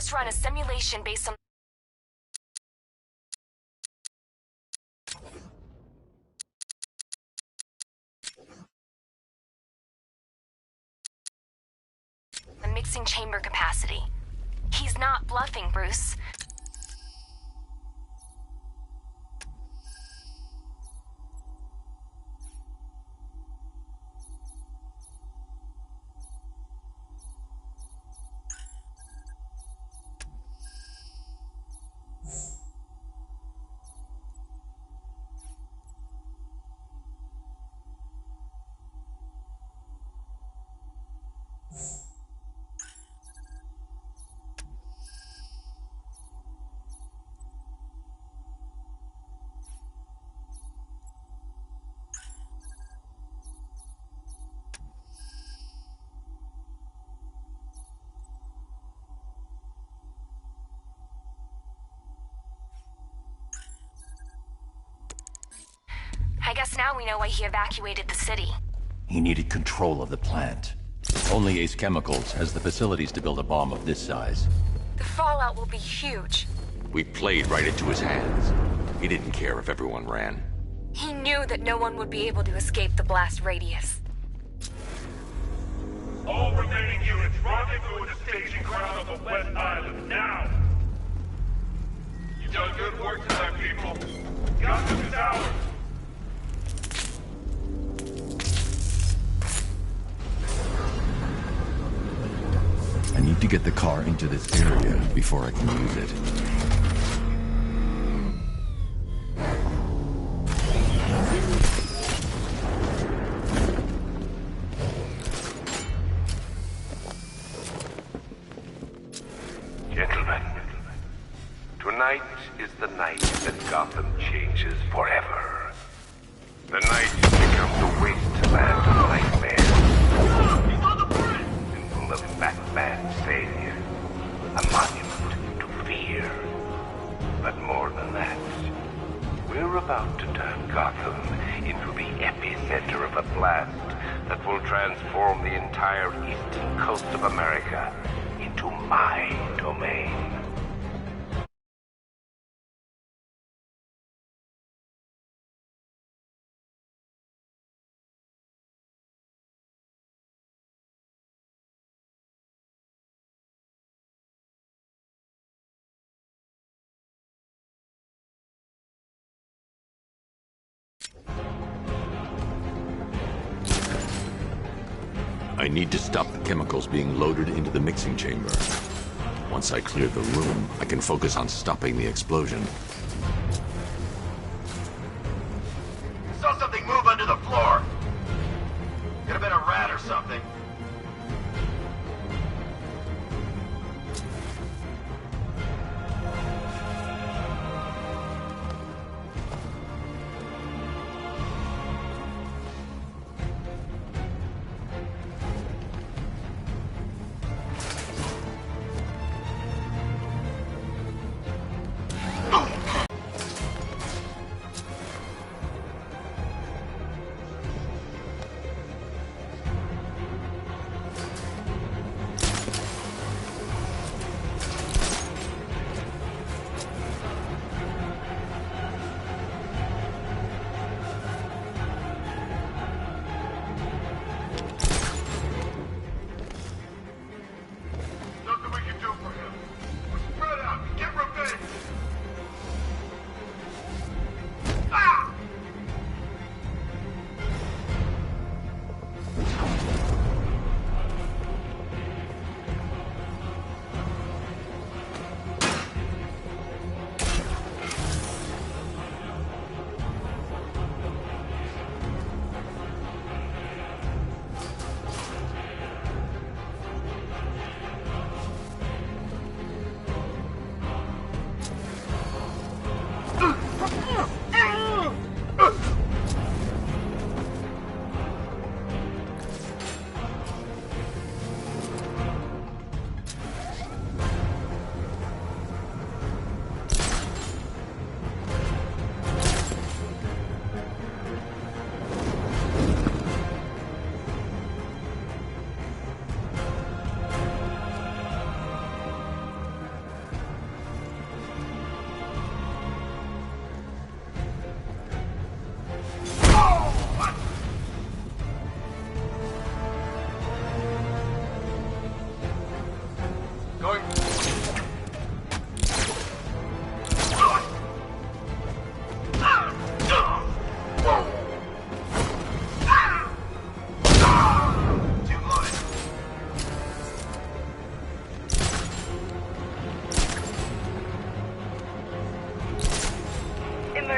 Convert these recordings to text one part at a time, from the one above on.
just run a simulation based on the mixing chamber capacity. He's not bluffing, Bruce. I guess now we know why he evacuated the city. He needed control of the plant. Only Ace Chemicals has the facilities to build a bomb of this size. The fallout will be huge. We played right into his hands. He didn't care if everyone ran. He knew that no one would be able to escape the blast radius. All remaining units rendezvous at the staging ground on the West Island, now! You've done good work tonight, people. Gotham is ours! I need to get the car into this area before I can use it. Gentlemen, tonight is the night that Gotham changes forever. The night becomes a wasteland of nightmares. He's on the bridge! Symbol of Batman's failure. A monument to fear. But more than that, we're about to turn Gotham into the epicenter of a blast that will transform the entire eastern coast of America into my domain. I need to stop the chemicals being loaded into the mixing chamber. Once I clear the room, I can focus on stopping the explosion. Saw something move under the floor. Could have been a rat or something.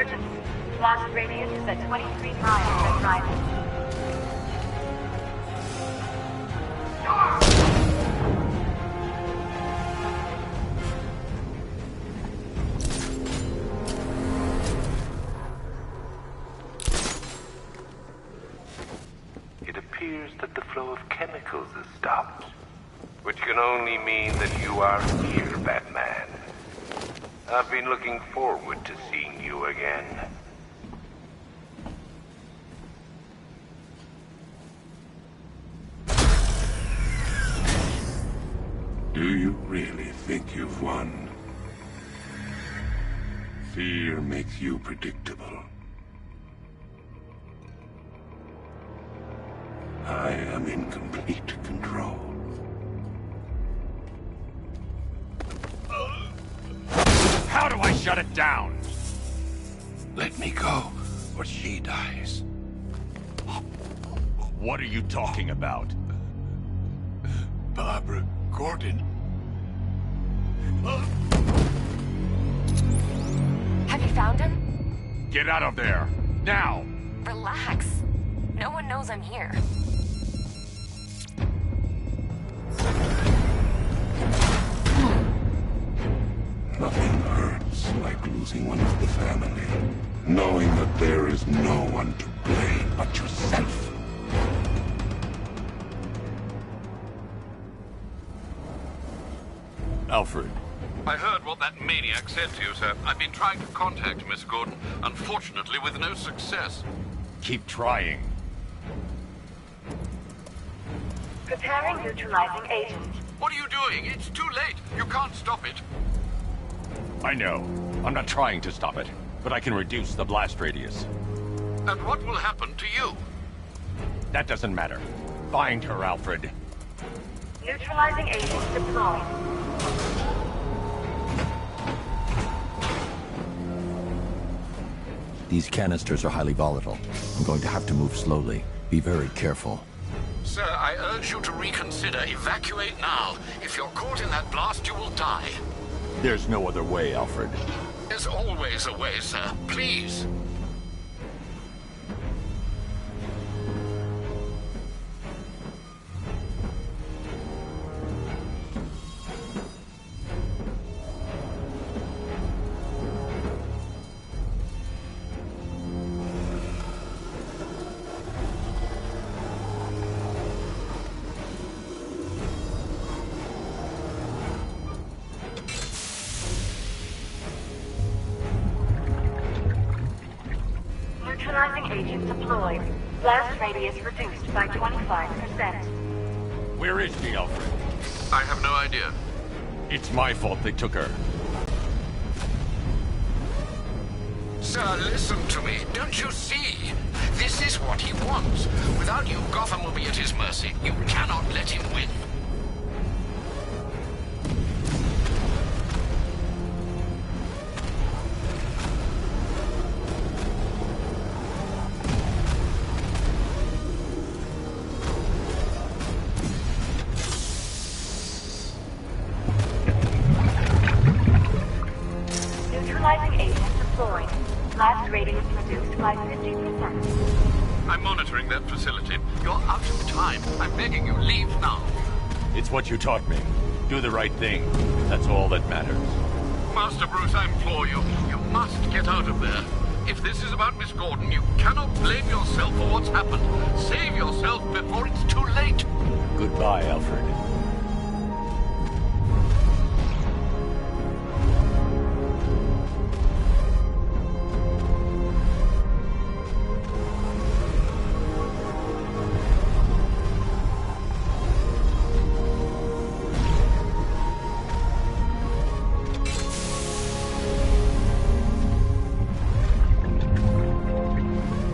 emergency. Blast radius is at 23 miles and driving. It appears that the flow of chemicals has stopped, which can only mean that you are here, Batman. I've been looking forward to seeing you again. Do you really think you've won? Fear makes you predictable. I am in complete control. How do I shut it down? Let me go, or she dies. What are you talking about? Barbara Gordon. Have you found him? Get out of there! Now! Relax. No one knows I'm here. Nothing hurts like losing one of the family. Knowing that there is no one to blame but yourself. Alfred. I heard what that maniac said to you, sir. I've been trying to contact Miss Gordon, unfortunately with no success. Keep trying. Preparing neutralizing agent. What are you doing? It's too late. You can't stop it. I know. I'm not trying to stop it, but I can reduce the blast radius. And what will happen to you? That doesn't matter. Find her, Alfred. Neutralizing agent deployed. These canisters are highly volatile. I'm going to have to move slowly. Be very careful. Sir, I urge you to reconsider. Evacuate now. If you're caught in that blast, you will die. There's no other way, Alfred. There's always a way, sir. Please. Neutralizing agent deployed. Blast radius reduced by 25%. Where is she, Alfred? I have no idea. It's my fault they took her. Sir, listen to me. Don't you see? This is what he wants. Without you, Gotham will be at his mercy. You cannot let him win. Neutralizing agent deployed. Blast radius reduced by 50%. I'm monitoring that facility. You're out of time. I'm begging you, leave now. It's what you taught me. Do the right thing. That's all that matters. Master Bruce, I implore you. You must get out of there. If this is about Miss Gordon, you cannot blame yourself for what's happened. Save yourself before it's too late. Goodbye, Alfred.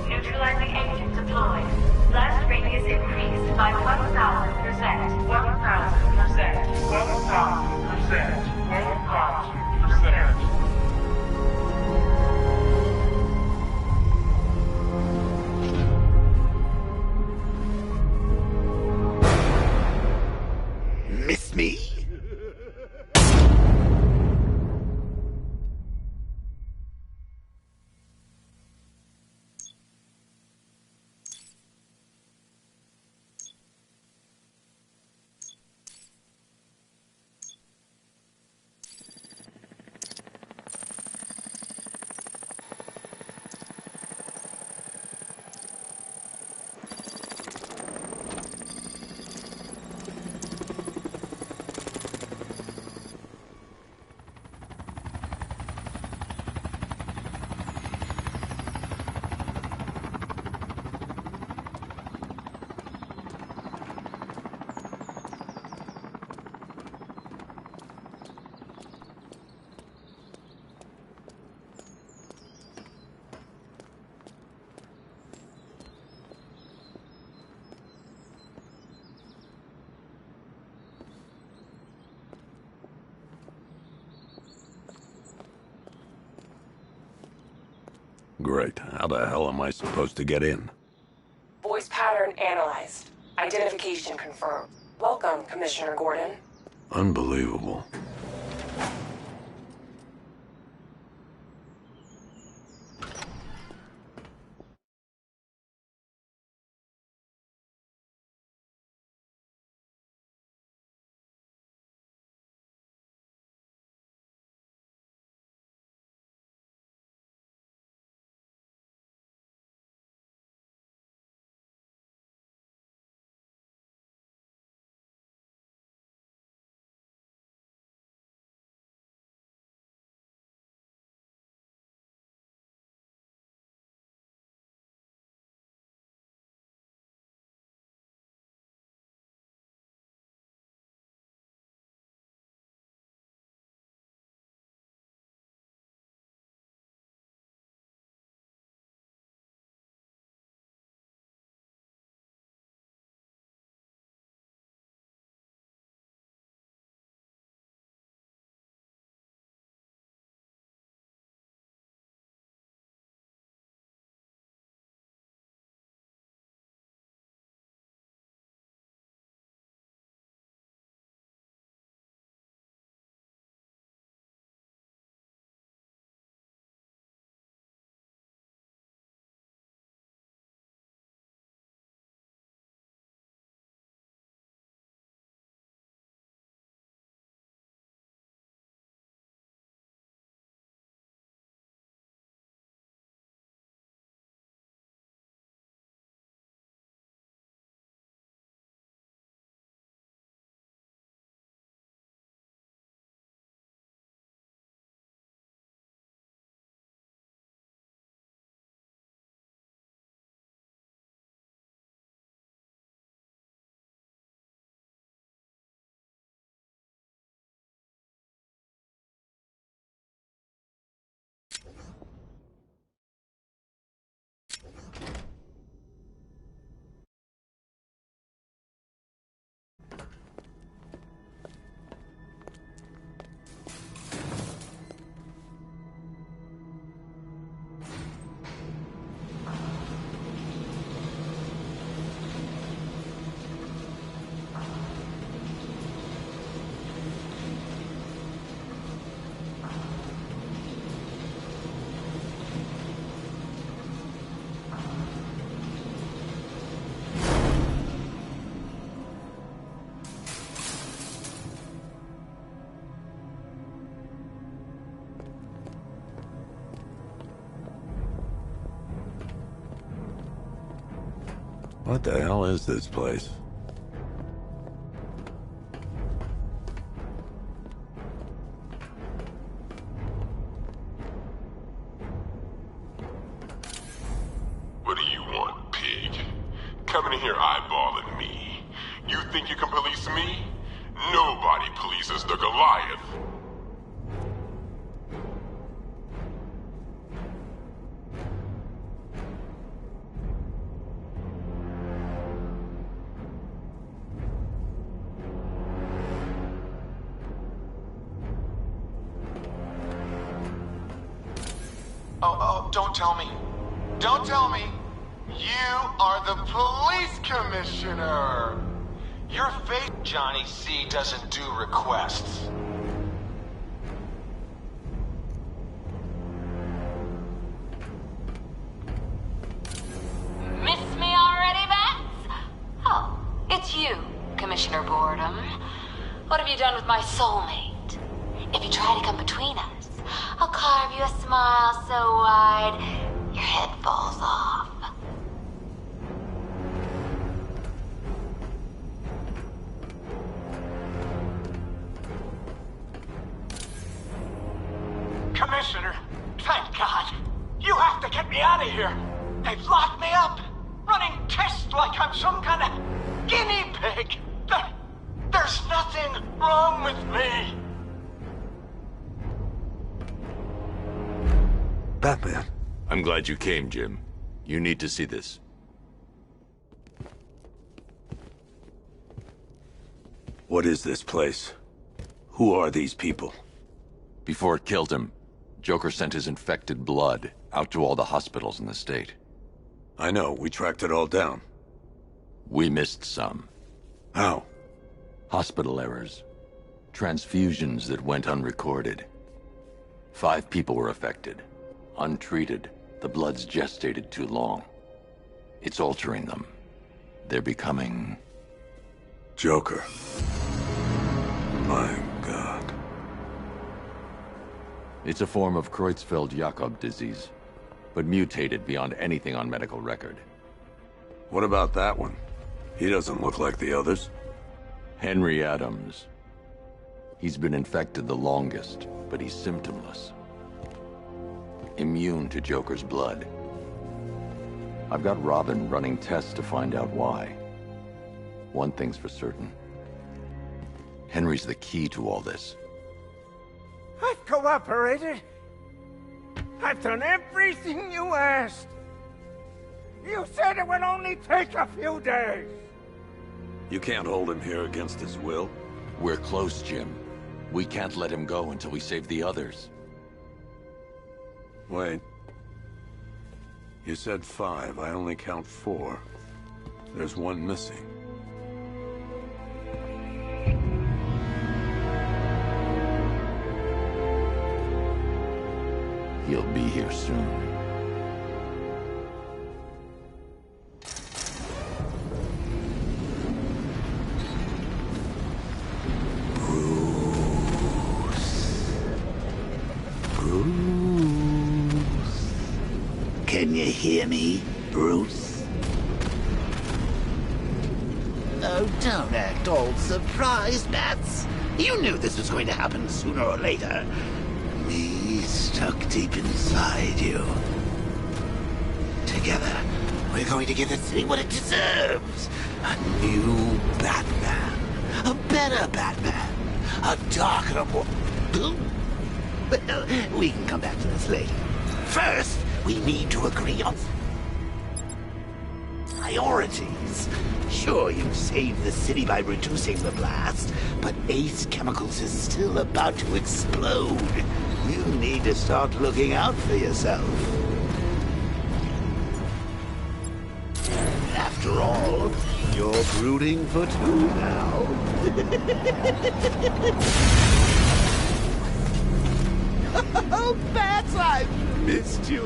Neutralizing agent deployed. Blast radius increased by 1,000%. 1,000%. Great. How the hell am I supposed to get in? Voice pattern analyzed. Identification confirmed. Welcome, Commissioner Gordon. Unbelievable. What the hell is this place? What do you want, pig? Coming in here eyeballing me. You think you can police me? Nobody polices the Goliath. Oh, don't tell me. Don't tell me. You are the police commissioner. Your face, Johnny C, doesn't do requests. Miss me already, Bats? Oh, it's you, Commissioner Boredom. What have you done with my soulmate? If you try to come between us, I'll carve you a smile so wide, your head falls off. Commissioner, thank God. You have to get me out of here. They've locked me up, running tests like I'm some kind of guinea pig. There's nothing wrong with me. Batman. I'm glad you came, Jim. You need to see this. What is this place? Who are these people? Before it killed him, Joker sent his infected blood out to all the hospitals in the state. I know, we tracked it all down. We missed some. How? Hospital errors. Transfusions that went unrecorded. 5 people were affected. Untreated, the blood's gestated too long. It's altering them. They're becoming... Joker. My God. It's a form of Creutzfeldt-Jakob disease, but mutated beyond anything on medical record. What about that one? He doesn't look like the others. Henry Adams. He's been infected the longest, but he's symptomless. Immune to Joker's blood. I've got Robin running tests to find out why. One thing's for certain. Henry's the key to all this. I've cooperated. I've done everything you asked. You said it would only take a few days. You can't hold him here against his will. We're close, Jim. We can't let him go until we save the others. Wait. You said 5. I only count 4. There's one missing. He'll be here soon. Can you hear me, Bruce? Oh, don't act all surprised, Bats. You knew this was going to happen sooner or later. Me stuck deep inside you. Together, we're going to give the city what it deserves. A new Batman. A better Batman. A darker one. Well, we can come back to this later. First, we need to agree on priorities. Sure, you saved the city by reducing the blast, but Ace Chemicals is still about to explode. You need to start looking out for yourself. After all, you're brooding for 2 now. Oh, Bats, I've missed you.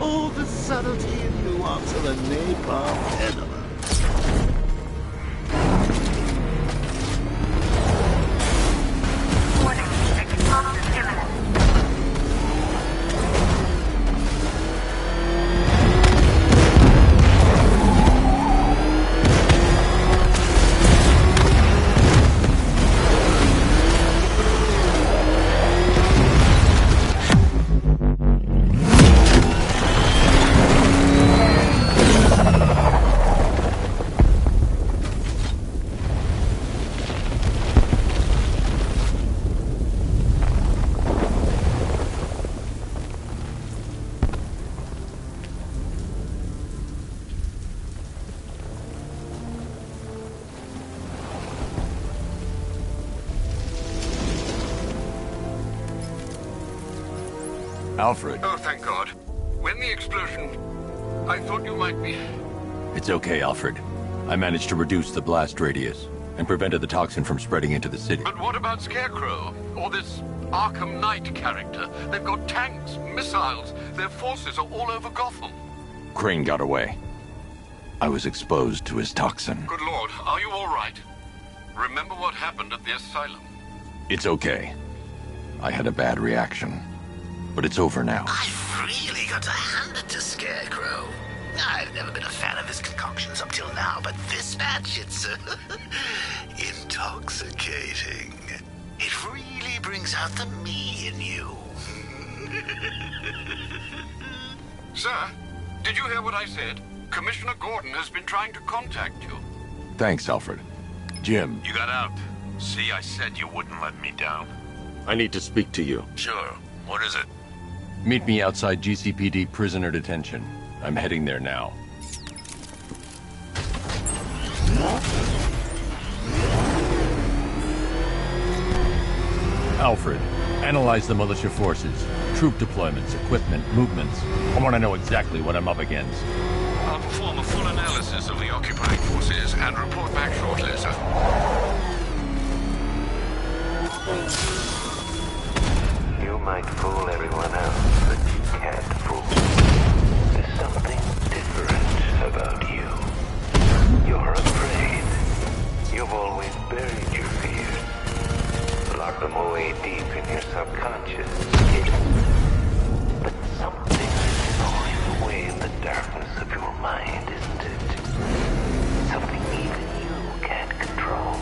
All the subtlety and nuance of a napalm peddler. Warning, explosion imminent. Alfred. Oh, thank God. When the explosion... I thought you might be... It's okay, Alfred. I managed to reduce the blast radius and prevented the toxin from spreading into the city. But what about Scarecrow? Or this Arkham Knight character? They've got tanks, missiles. Their forces are all over Gotham. Crane got away. I was exposed to his toxin. Good Lord, are you all right? Remember what happened at the asylum? It's okay. I had a bad reaction. But it's over now. I've really got to hand it to Scarecrow. I've never been a fan of his concoctions up till now, but this match, it's intoxicating. It really brings out the me in you. Sir, did you hear what I said? Commissioner Gordon has been trying to contact you. Thanks, Alfred. Jim. You got out. See, I said you wouldn't let me down. I need to speak to you. Sure. What is it? Meet me outside GCPD prisoner detention. I'm heading there now. Alfred, analyze the militia forces. Troop deployments, equipment, movements. I want to know exactly what I'm up against. I'll perform a full analysis of the occupying forces and report back shortly, sir. You might fool everyone else, but you can't fool me. There's something different about you. You're afraid. You've always buried your fears. Locked them away deep in your subconscious. But something is always away in the darkness of your mind, isn't it? Something even you can't control.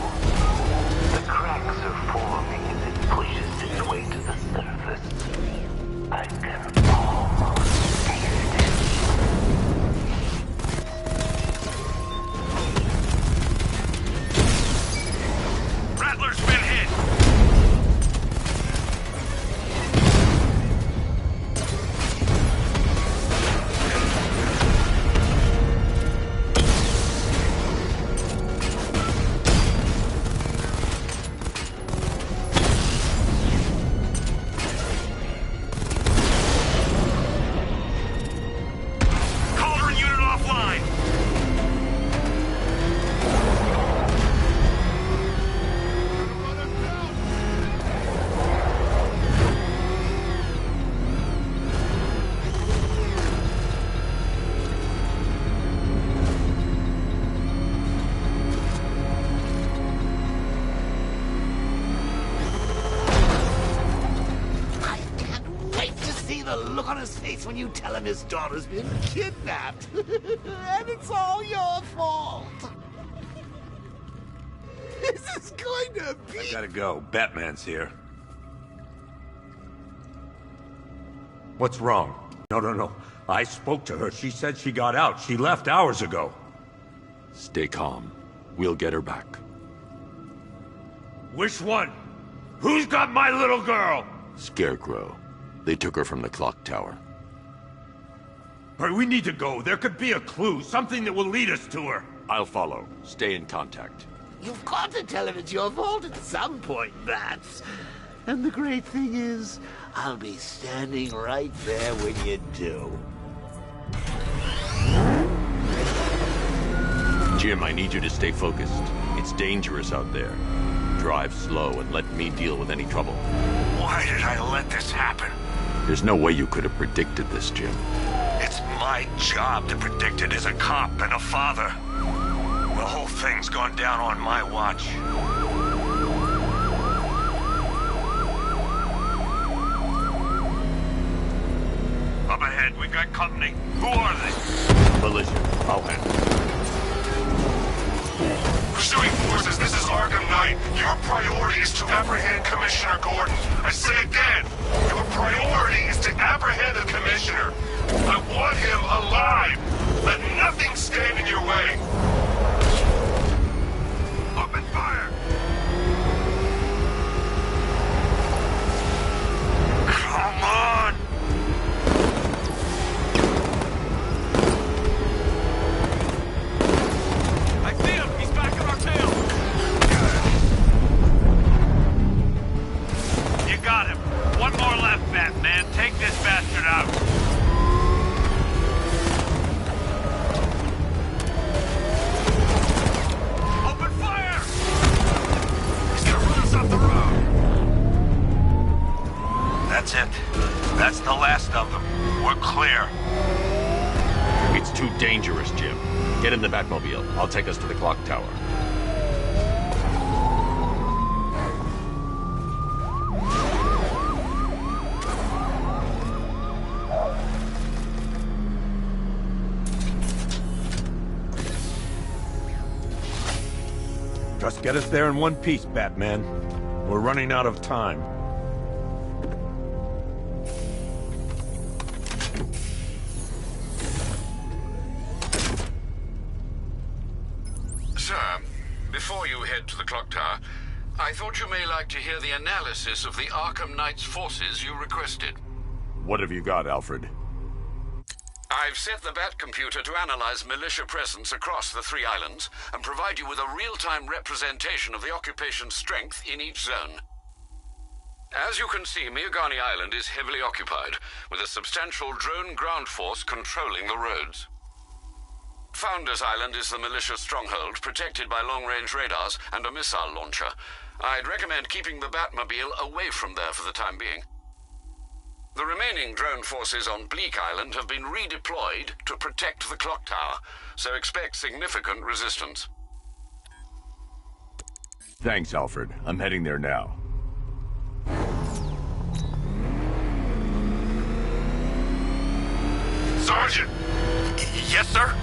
The cracks are forming as it pushes its way to the surface. I can almost taste it. Rattler's been hit! When you tell him his daughter's been kidnapped. And it's all your fault. This is going to be... I gotta go. Batman's here. What's wrong? No. I spoke to her. She said she got out. She left hours ago. Stay calm. We'll get her back. Which one? Who's got my little girl? Scarecrow. They took her from the clock tower. All right, we need to go. There could be a clue, something that will lead us to her. I'll follow. Stay in contact. You've got to tell him it's your fault at some point, Bats. And the great thing is, I'll be standing right there when you do. Jim, I need you to stay focused. It's dangerous out there. Drive slow and let me deal with any trouble. Why did I let this happen? There's no way you could have predicted this, Jim. It's my job to predict it as a cop and a father. The whole thing's gone down on my watch. Up ahead, we've got company. Who are they? Militia. I'll handle it. Pursuing forces, this is Arkham Knight. Your priority is to apprehend Commissioner Gordon. I say again, your priority is to apprehend the Commissioner. I want him alive. Let nothing stand in your way. Open fire. Come on! I see him! He's back in our tail! You got him. One more left, Batman. Take this bastard out. That's it. That's the last of them. We're clear. It's too dangerous, Jim. Get in the Batmobile. I'll take us to the clock tower. Just get us there in one piece, Batman. We're running out of time. Before you head to the clock tower, I thought you may like to hear the analysis of the Arkham Knight's forces you requested. What have you got, Alfred? I've set the Bat computer to analyze militia presence across the 3 islands and provide you with a real-time representation of the occupation's strength in each zone. As you can see, Miagani Island is heavily occupied, with a substantial drone ground force controlling the roads. Founders Island is the militia stronghold, protected by long-range radars and a missile launcher. I'd recommend keeping the Batmobile away from there for the time being. The remaining drone forces on Bleak Island have been redeployed to protect the clock tower, so expect significant resistance. Thanks, Alfred. I'm heading there now. Sergeant! Yes, sir?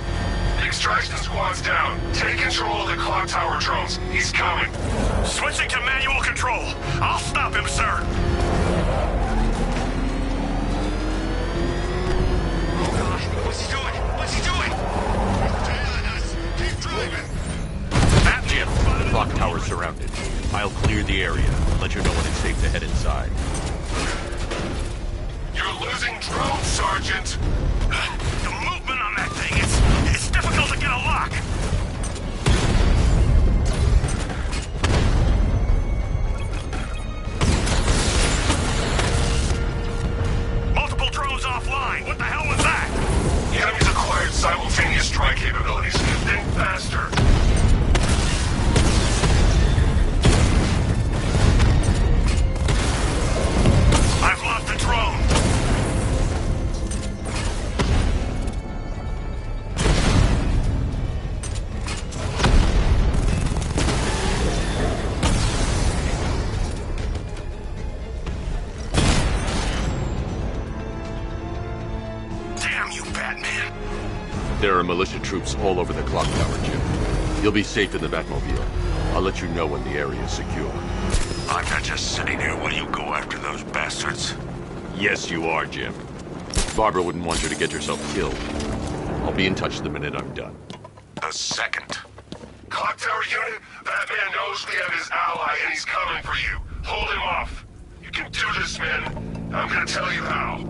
The extraction squad's down. Take control of the clock tower drones. He's coming. Switching to manual control. I'll stop him, sir. Oh gosh, what's he doing? What's he doing? He's tailing us. Keep driving. Jim, the clock tower's surrounded. I'll clear the area and let you know when it's safe to head inside. You're losing drones, Sergeant. The movement on that thing, it's difficult to get a lock. Multiple drones offline. What the hell was that? The enemy's acquired simultaneous strike capabilities. Think faster. I've lost the drone. Damn you, Batman. There are militia troops all over the clock tower, Jim. You'll be safe in the Batmobile. I'll let you know when the area is secure. I'm not just sitting here while you go after those bastards. Yes, you are, Jim. Barbara wouldn't want you to get yourself killed. I'll be in touch the minute I'm done. The second. Clock tower unit, Batman knows we have his ally and he's coming for you. Hold him off. You can do this, man. I'm gonna tell you how.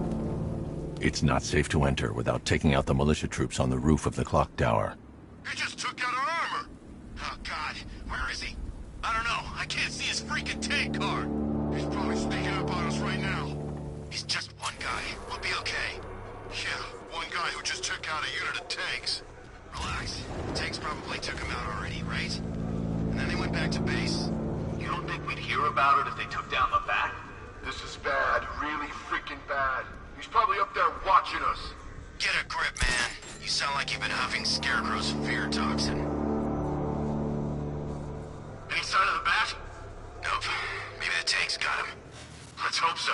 It's not safe to enter without taking out the militia troops on the roof of the clock tower. He just took out our armor. Oh, God. Where is he? I don't know. I can't see his freaking tank car. He's probably sneaking up on us right now. He's just one guy. We'll be okay. Yeah, one guy who just took out a unit of tanks. Relax. The tanks probably took him out already, right? And then they went back to base. You don't think we'd hear about it if they took down the back? This is bad. Really freaking bad. He's probably up there watching us. Get a grip, man. You sound like you've been huffing Scarecrow's fear toxin. Any sign of the bat? Nope. Maybe the tanks got him. Let's hope so.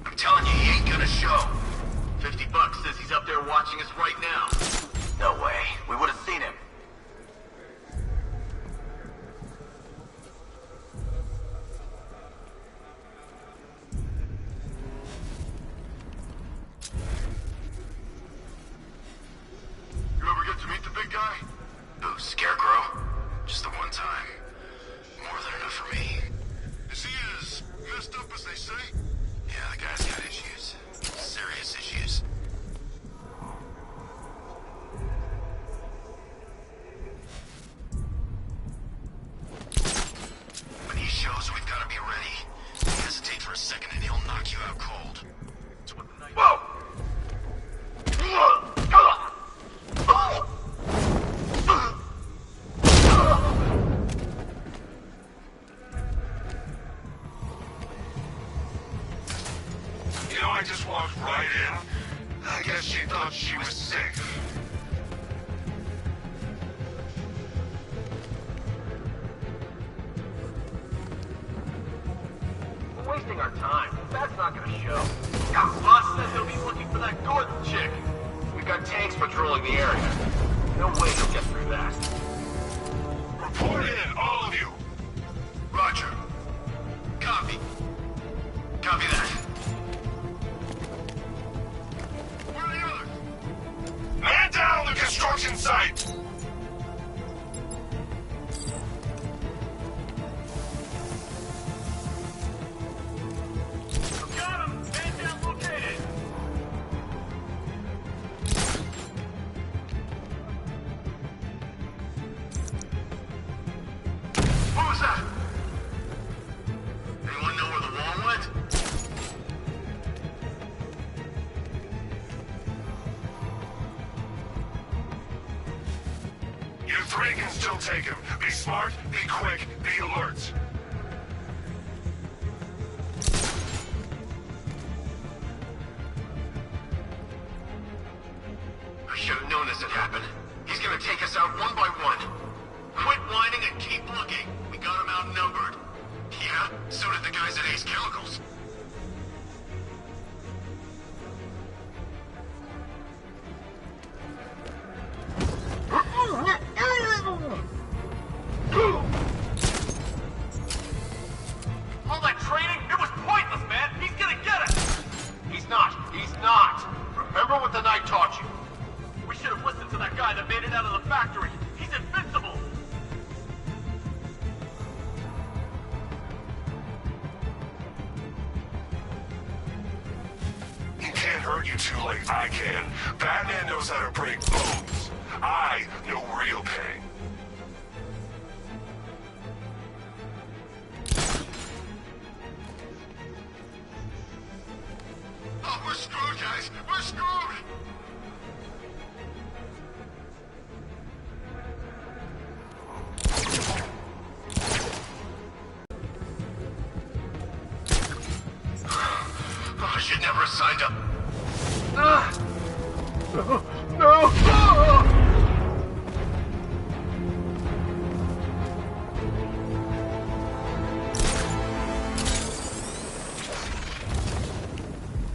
I'm telling you, he ain't gonna show. $50 says he's up there watching us right now. No way. We would have seen him. You ever get to meet the big guy? Who, Scarecrow? Just the one time. More than enough for me. Is he as messed up as they say? Yeah, the guy's got issues. Serious issues. When he shows, we've got to be ready. Hesitate for a second and he'll knock you out cold. It's what the night... Whoa! You know, I just walked right in. I guess she thought she was safe. We're wasting our time. That's not gonna show. Boss says he'll be looking for that Gordon chick. We've got tanks patrolling the area. No way he'll get through that. Report in, all of you. Roger. Copy. Copy that. Where 3 can still take him. Be smart, be quick, be alert. I should have known this would happen. He's gonna take us out one by one. Quit whining and keep looking. We got him outnumbered. Yeah, so did the guys at Ace Chemicals. All that training, it was pointless, man. He's gonna get us. He's not. He's not. Remember what the Knight taught you. We should have listened to that guy that made it out of the factory. He's invincible. He can't hurt you two like I can. Batman knows how to break bones. I know real pain. Oh, we're screwed, guys. We're screwed. Oh, I should never have signed up. No!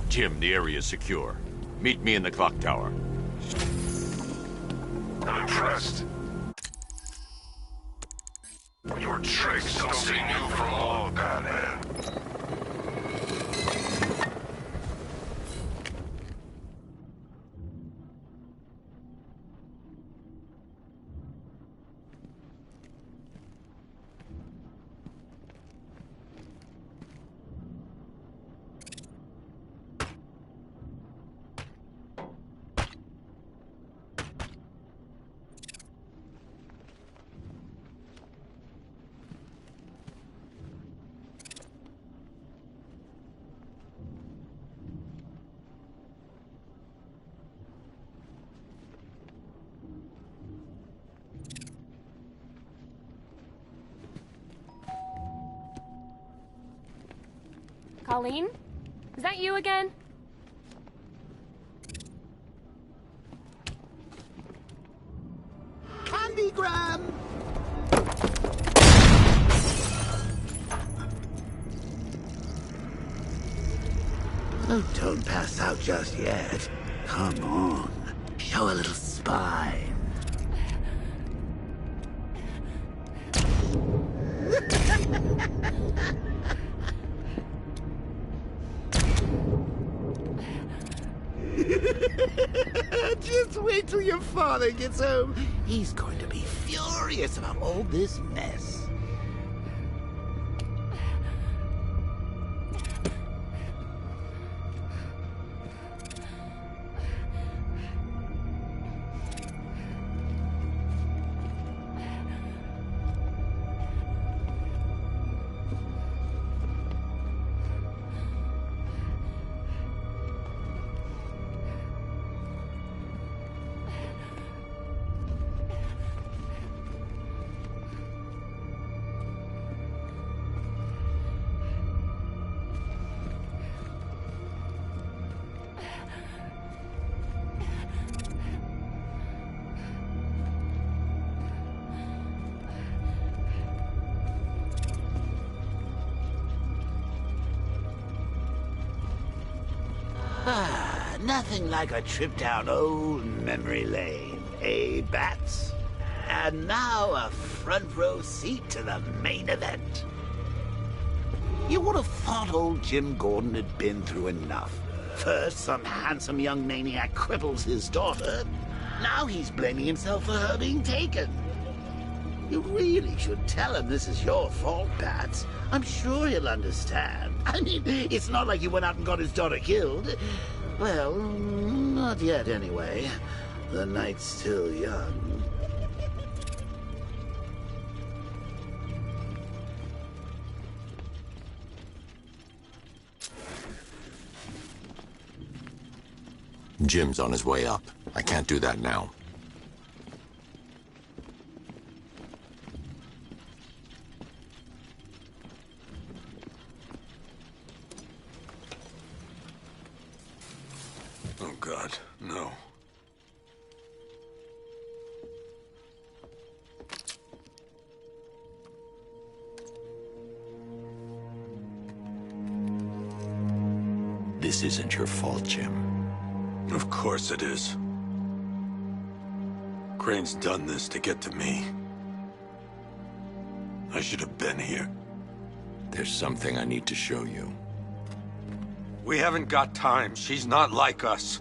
Jim, the area is secure. Meet me in the clock tower. I'm impressed. Your tricks don't seem new from all of Batman. Colleen? Is that you again? Candygram! Oh, don't pass out just yet. Come on. Show a little spine. Just wait till your father gets home. He's going to be furious about all this mess. Nothing like a trip down old memory lane, eh, Bats? And now a front row seat to the main event. You would have thought old Jim Gordon had been through enough. First, some handsome young maniac cripples his daughter. Now he's blaming himself for her being taken. You really should tell him this is your fault, Bats. I'm sure he'll understand. I mean, it's not like you went out and got his daughter killed. Well, not yet anyway. The night's still young. Jim's on his way up. I can't do that now. This isn't your fault, Jim. Of course it is. Crane's done this to get to me. I should have been here. There's something I need to show you. We haven't got time. She's not like us.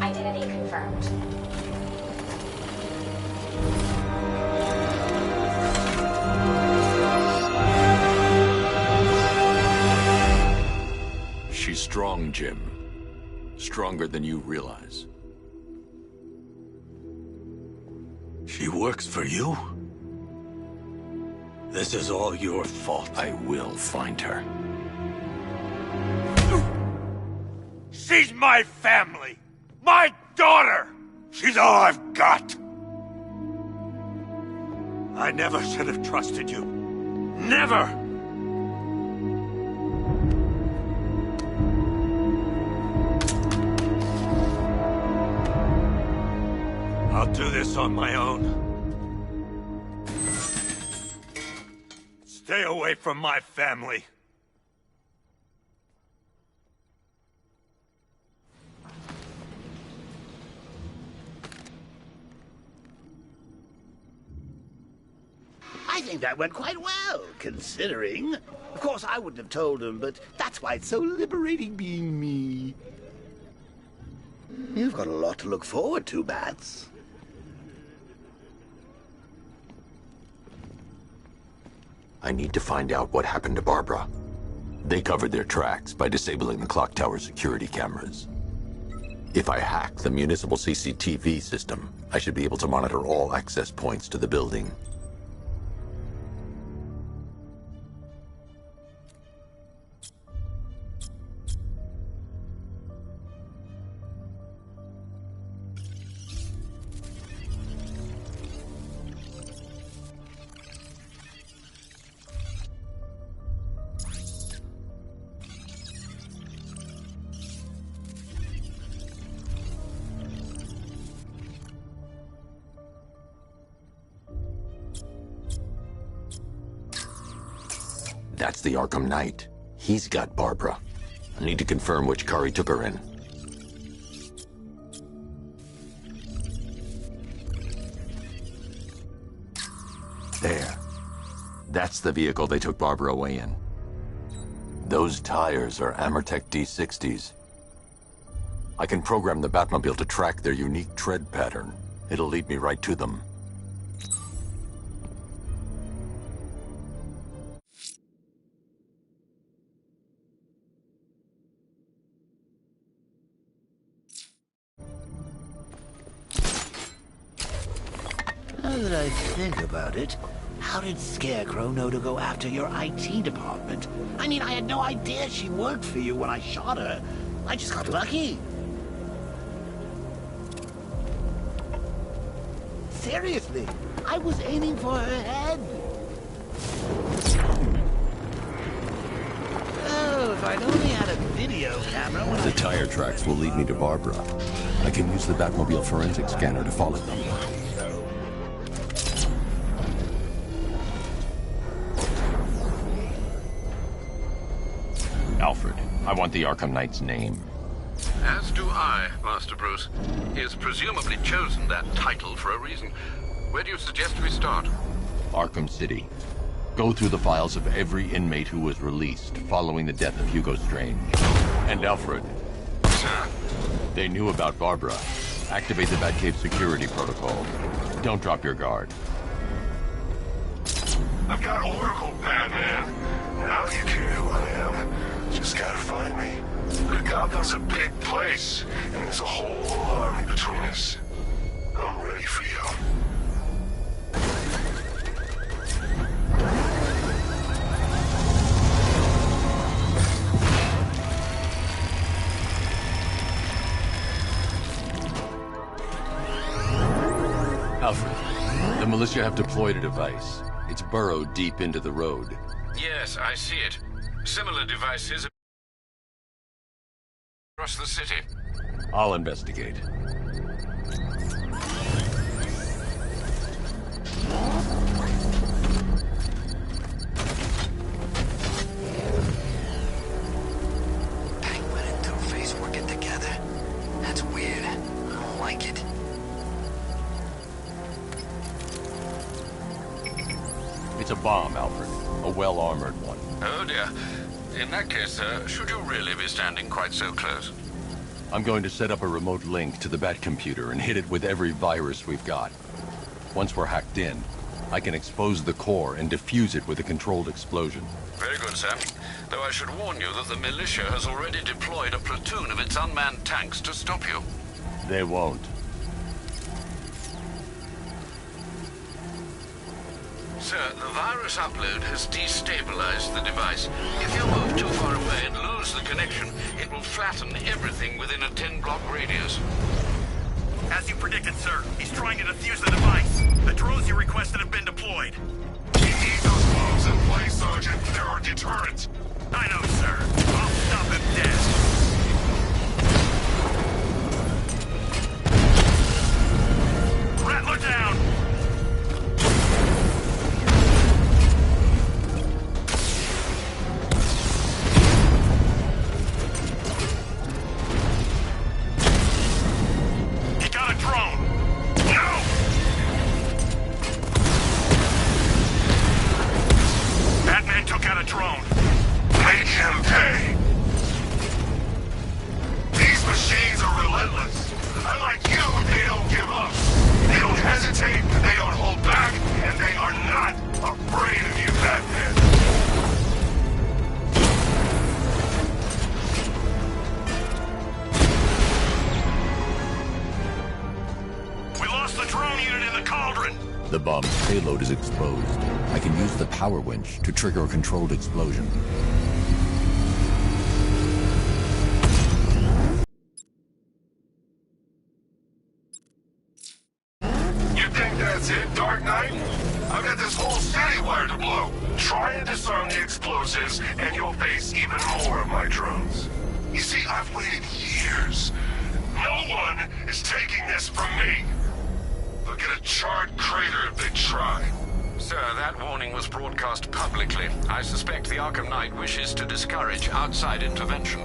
Identity confirmed. She's strong, Jim. Stronger than you realize. She works for you? This is all your fault. I will find her. She's my family! My daughter! She's all I've got! I never should have trusted you. Never! I'll do this on my own. Stay away from my family. I think that went quite well, considering. Of course, I wouldn't have told him, but that's why it's so liberating being me. You've got a lot to look forward to, Bats. I need to find out what happened to Barbara. They covered their tracks by disabling the clock tower security cameras. If I hack the municipal CCTV system, I should be able to monitor all access points to the building. That's the Arkham Knight. He's got Barbara. I need to confirm which car he took her in. There. That's the vehicle they took Barbara away in. Those tires are Amertech D60s. I can program the Batmobile to track their unique tread pattern. It'll lead me right to them. Now that I think about it, how did Scarecrow know to go after your IT department? I mean, I had no idea she worked for you when I shot her. I just got lucky. Seriously, I was aiming for her head. Oh, if I'd only had a video camera when The tire tracks will lead me to Barbara. I can use the Batmobile forensic scanner to follow them. Alfred, I want the Arkham Knight's name. As do I, Master Bruce. He has presumably chosen that title for a reason. Where do you suggest we start? Arkham City. Go through the files of every inmate who was released following the death of Hugo Strange. And Alfred. Sir? They knew about Barbara. Activate the Batcave security protocol. Don't drop your guard. I've got Oracle, Batman. Now you care who I am. Just gotta find me. Gotham's a big place, and there's a whole army between us. I'm ready for you. Alfred, the militia have deployed a device. It's burrowed deep into the road. Yes, I see it. Similar devices across the city. I'll investigate. like it. It's a bomb, Alfred. A well-armored one. Oh dear. In that case, should you really be standing quite so close? I'm going to set up a remote link to the Bat computer and hit it with every virus we've got. Once we're hacked in, I can expose the core and defuse it with a controlled explosion. Very good, sir. Though I should warn you that the militia has already deployed a platoon of its unmanned tanks to stop you. They won't. Sir, the virus upload has destabilized the device. If you move too far away and lose the connection, it will flatten everything within a 10-block radius. As you predicted, sir, he's trying to defuse the device. The drones you requested have been deployed. We need those bombs in place, Sergeant. They're our deterrent. I know, sir. I'll stop him dead. Rattler down! He got a drone! No! Batman took out a drone. Make him pay! These machines are relentless. Unlike you, they don't give up. They don't hesitate, they don't hold back, and they are not afraid of you, Batman. We lost the drone unit in the cauldron. The bomb's payload is exposed. I can use the power winch to trigger a controlled explosion. You think that's it, Dark Knight? I've got this whole city wired to blow. Try and disarm the explosives, and you'll face even more of my drones. You see, I've waited years. No one is taking this from me. They'll get a charred crater if they try. Sir, that warning was broadcast publicly. I suspect the Arkham Knight wishes to discourage outside intervention.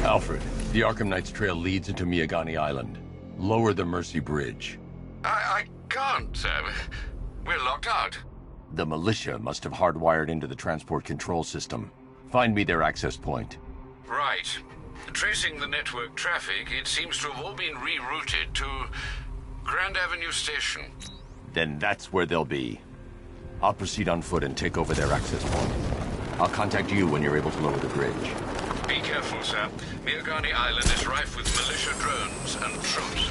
Alfred, the Arkham Knight's trail leads into Miagani Island. Lower the Mercy Bridge. I can't, sir. We're locked out. The militia must have hardwired into the transport control system. Find me their access point. Right. Tracing the network traffic, it seems to have all been rerouted to Grand Avenue Station. Then that's where they'll be. I'll proceed on foot and take over their access point. I'll contact you when you're able to lower the bridge. Be careful, sir. Miagani Island is rife with militia drones and troops.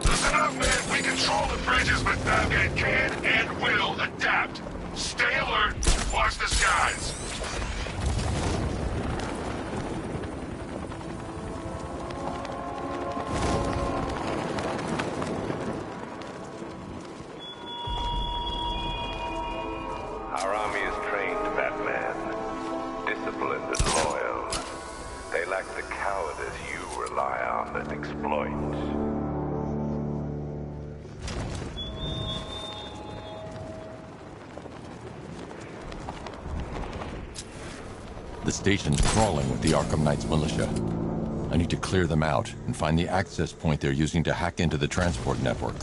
Listen up, man. We control the bridges, but Batman can and will adapt. Stay alert. Watch the skies. Our army is trained, Batman. Disciplined and loyal. They lack the cowardice you rely on and exploit. The station's crawling with the Arkham Knight's militia. I need to clear them out and find the access point they're using to hack into the transport network.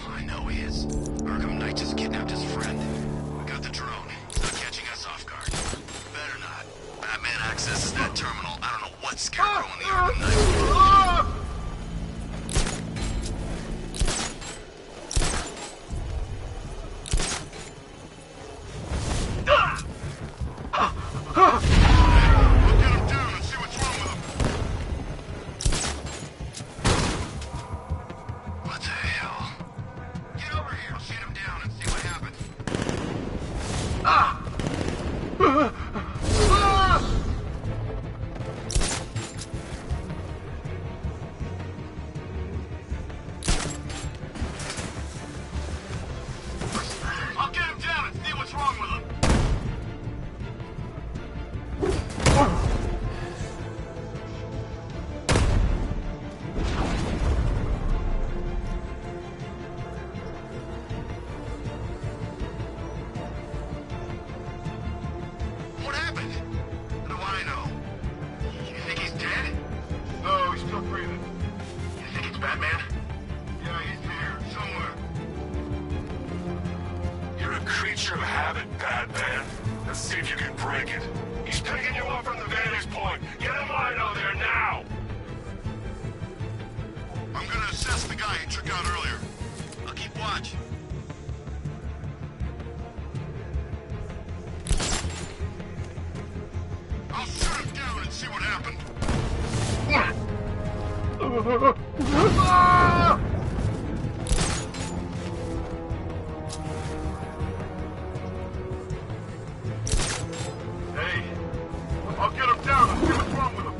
I know he is. Arkham Knight just kidnapped his friend. We got the drone. It's not catching us off guard. Better not. Batman accesses that terminal. I don't know what's scarecrow in the Arkham Knight. creature of habit, Batman. Let's see if you can break it. He's picking you up from the vantage point. Get a line on there now! I'm gonna assess the guy who took out earlier. I'll keep watch. I'll shoot him down and see what happened. Hey, I'll get him down and see what's wrong with him.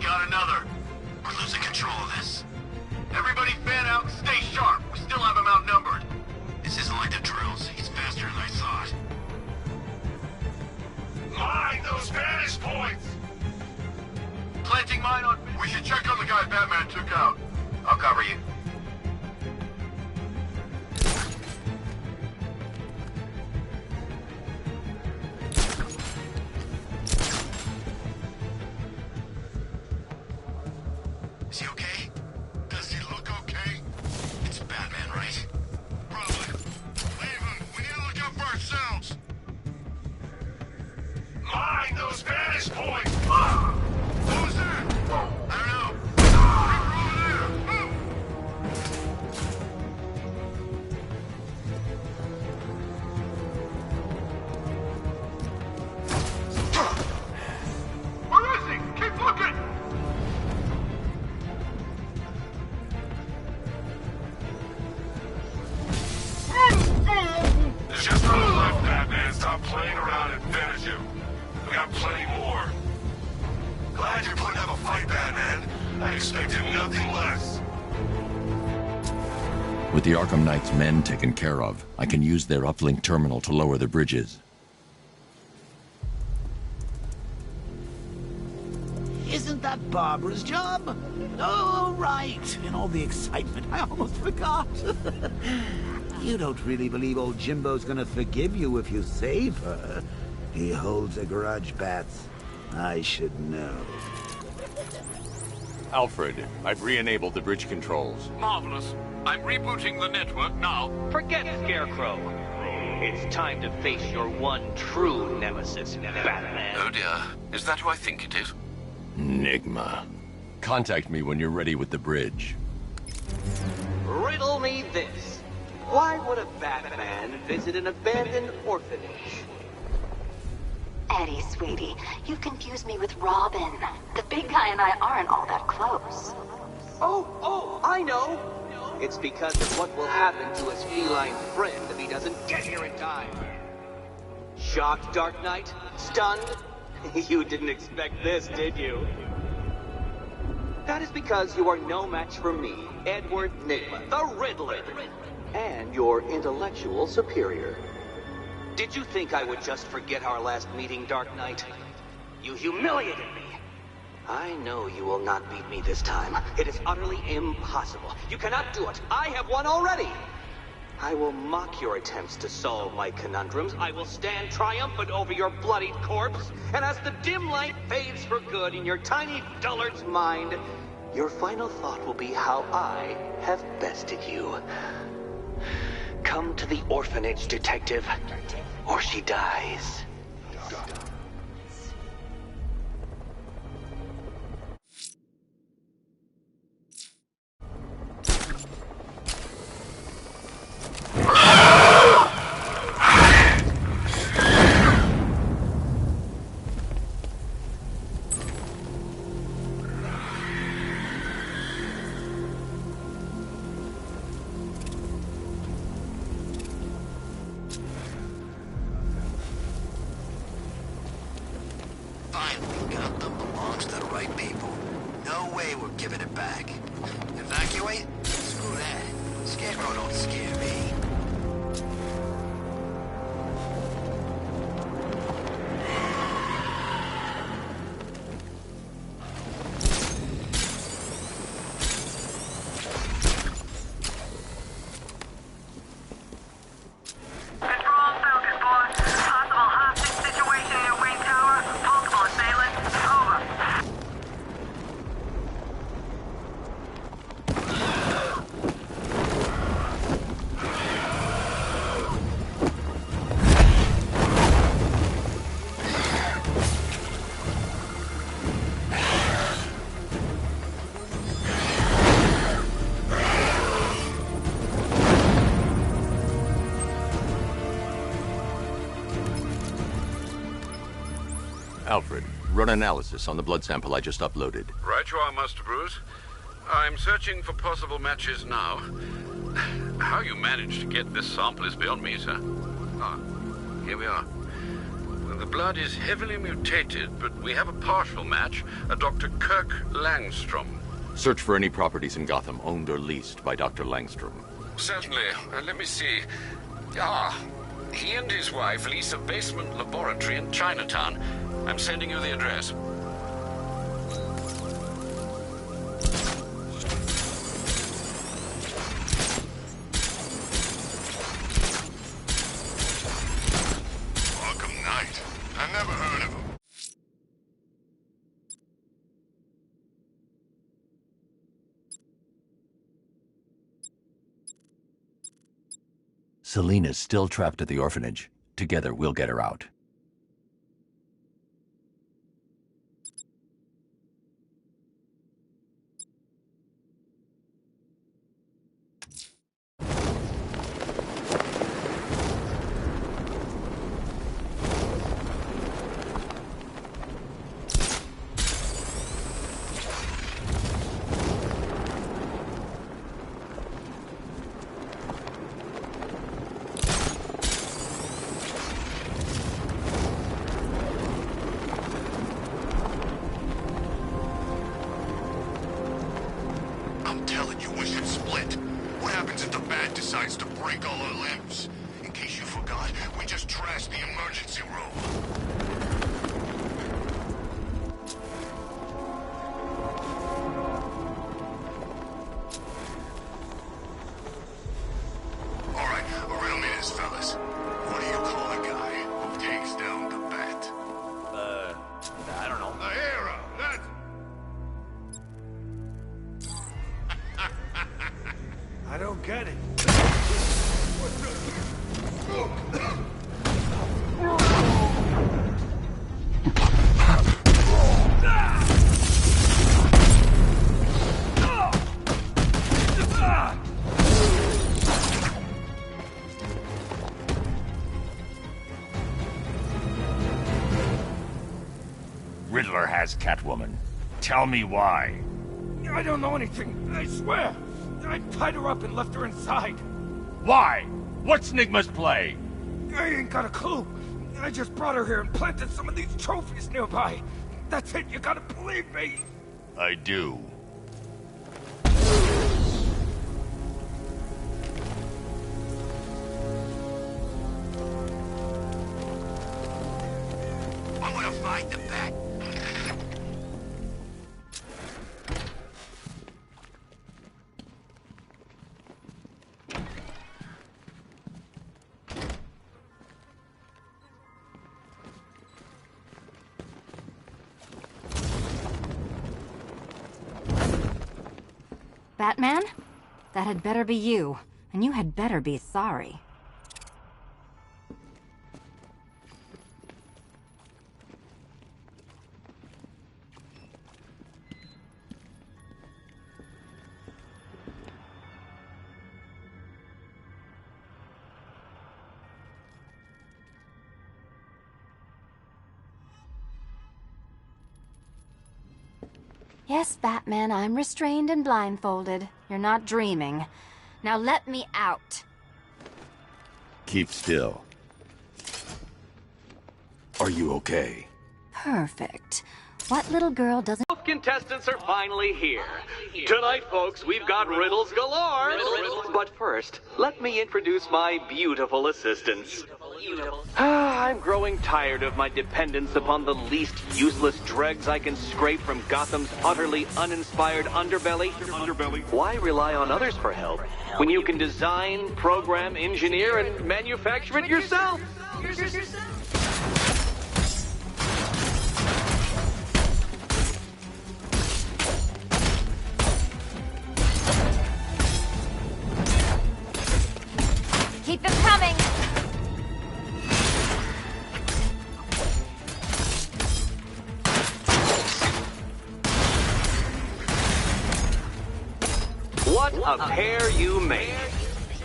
Got another. We're losing control of this. Everybody fan out and stay sharp. We still have him outnumbered. This isn't like the drills. He's faster than I thought. Mine those vantage points! Planting mine on... We should check on the guy Batman took out. I'll cover you. Is he okay? Does he look okay? It's Batman, right? Probably. Leave him. We need to look out for ourselves. Mine those vantage points! Who's that? I don't know. Over there. Move. Where is he? Keep looking. There's just one left, Batman. Stop playing around and finish him. We got plenty more. Glad you're putting up a fight, Batman. I expected nothing less. With the Arkham Knight's men taken care of, I can use their uplink terminal to lower the bridges. Isn't that Barbara's job? Oh, right. In all the excitement, I almost forgot. You don't really believe old Jimbo's gonna forgive you if you save her. He holds a grudge, Bats. I should know. Alfred, I've re-enabled the bridge controls. Marvelous. I'm rebooting the network now. Forget Scarecrow. It's time to face your one true nemesis, Batman. Oh dear. Is that who I think it is? Enigma. Contact me when you're ready with the bridge. Riddle me this. Why would a Batman visit an abandoned orphanage? Eddie, sweetie, you confused me with Robin. The big guy and I aren't all that close. Oh, I know. It's because of what will happen to his feline friend if he doesn't get here in time. Shocked, Dark Knight? Stunned? You didn't expect this, did you? That is because you are no match for me, Edward Nygma, the Riddler, and your intellectual superior. Did you think I would just forget our last meeting, Dark Knight? You humiliated me. I know you will not beat me this time. It is utterly impossible. You cannot do it. I have won already. I will mock your attempts to solve my conundrums. I will stand triumphant over your bloodied corpse. And as the dim light fades for good in your tiny dullard's mind, your final thought will be how I have bested you. Come to the orphanage, detective, or she dies. Finally got them. Belongs to the right people. No way we're giving it back. Evacuate? Screw that. Scarecrow don't scare me. Alfred, run analysis on the blood sample I just uploaded. Right you are, Master Bruce. I'm searching for possible matches now. How you managed to get this sample is beyond me, sir. Ah, here we are. The blood is heavily mutated, but we have a partial match, a Dr. Kirk Langstrom. Search for any properties in Gotham owned or leased by Dr. Langstrom. Certainly. Let me see. Ah, he and his wife lease a basement laboratory in Chinatown. I'm sending you the address. Arkham Knight. I never heard of him. Selena's still trapped at the orphanage. Together, we'll get her out. I'm telling you, we should split. What happens if the Bat decides to break all our limbs? In case you forgot, we just trashed the emergency room. All right, riddle me this, fellas. What do you call a guy who takes down the Bat? I don't know. A hero, that's... I don't get it. Riddler has Catwoman. Tell me why. I don't know anything, I swear. I tied her up and left her inside. Why? What's Nigma's play? I ain't got a clue. I just brought her here and planted some of these trophies nearby. That's it, you gotta believe me. I do. I'm gonna fight the Bat. Batman? That had better be you, and you had better be sorry. Yes, Batman, I'm restrained and blindfolded. You're not dreaming. Now let me out. Keep still. Are you okay? Perfect. What little girl doesn't... Both contestants are finally here. Tonight, folks, we've got riddles galore. But first, let me introduce my beautiful assistants. I'm growing tired of my dependence upon the least useless dregs I can scrape from Gotham's utterly uninspired underbelly. Why rely on others for help when you can design, program, engineer, and manufacture it yourself? Keep them coming! What a pair you made.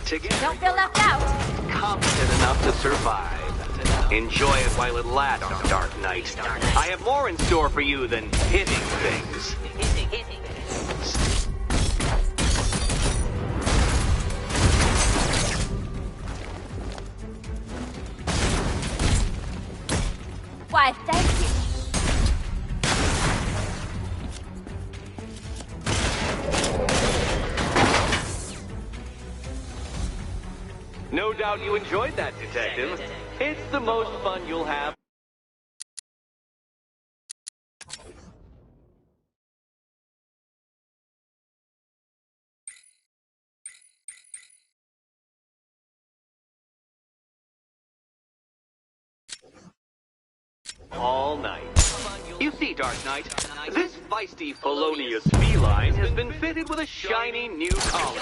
Together, don't feel left out! competent enough to survive. Enjoy it while it lasts, Dark Knight. I have more in store for you than hitting things. Why, thank you. No doubt you enjoyed that, Detective. It's the most fun you'll have. All night. You see, Dark Knight, this feisty felonious feline has been fitted with a shiny new collar.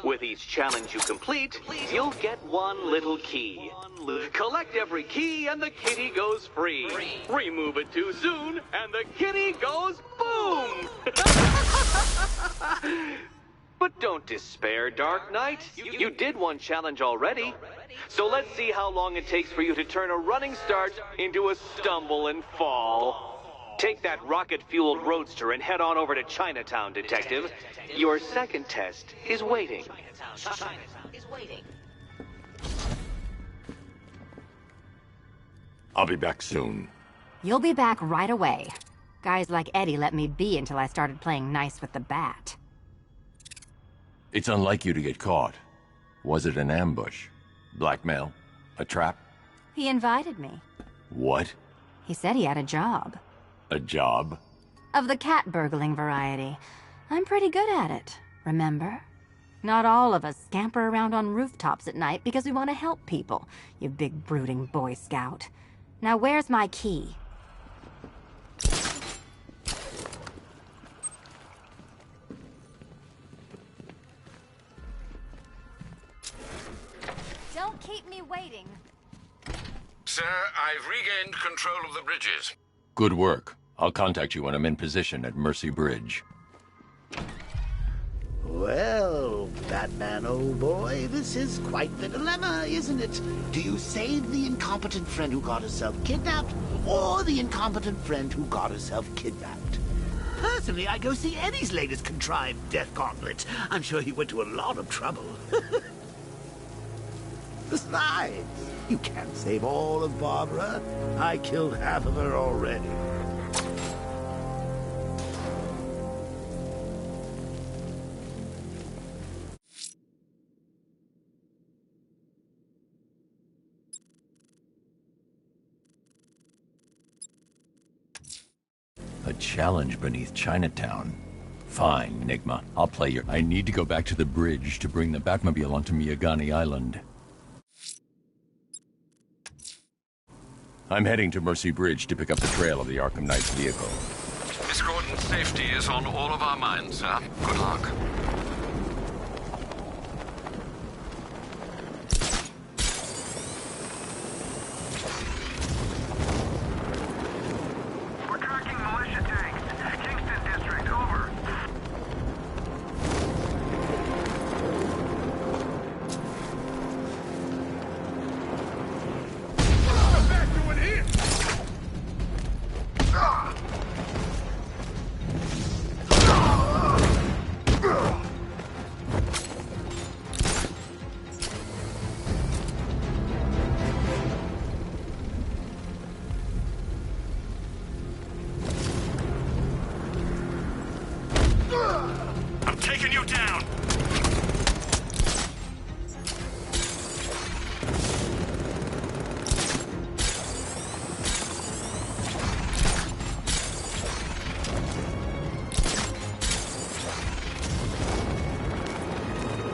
With each challenge you complete, you'll get one little key. Collect every key and the kitty goes free. Remove it too soon and the kitty goes boom! But don't despair, Dark Knight. You did one challenge already. So let's see how long it takes for you to turn a running start into a stumble and fall. Take that rocket-fueled roadster and head on over to Chinatown, Detective. Your second test is waiting. I'll be back soon. You'll be back right away. Guys like Eddie let me be until I started playing nice with the bat. It's unlike you to get caught. Was it an ambush? Blackmail? A trap? He invited me. What? He said he had a job. A job? Of the cat burgling variety. I'm pretty good at it, remember? Not all of us scamper around on rooftops at night because we want to help people, you big brooding Boy Scout. Now where's my key? Don't keep me waiting. Sir, I've regained control of the bridges. Good work. I'll contact you when I'm in position at Mercy Bridge. Well, Batman, old boy, this is quite the dilemma, isn't it? Do you save the incompetent friend who got herself kidnapped, or the incompetent friend who got herself kidnapped? Personally, I go see Eddie's latest contrived death gauntlet. I'm sure he went to a lot of trouble. Besides, you can't save all of Barbara. I killed half of her already. A challenge beneath Chinatown. Fine, Nigma. I'll play your... I need to go back to the bridge to bring the Batmobile onto Miyagani Island. I'm heading to Mercy Bridge to pick up the trail of the Arkham Knight's vehicle. Miss Gordon's safety is on all of our minds, sir. Good luck. We're tracking militia tanks. Kingston District, over. I'm taking you down!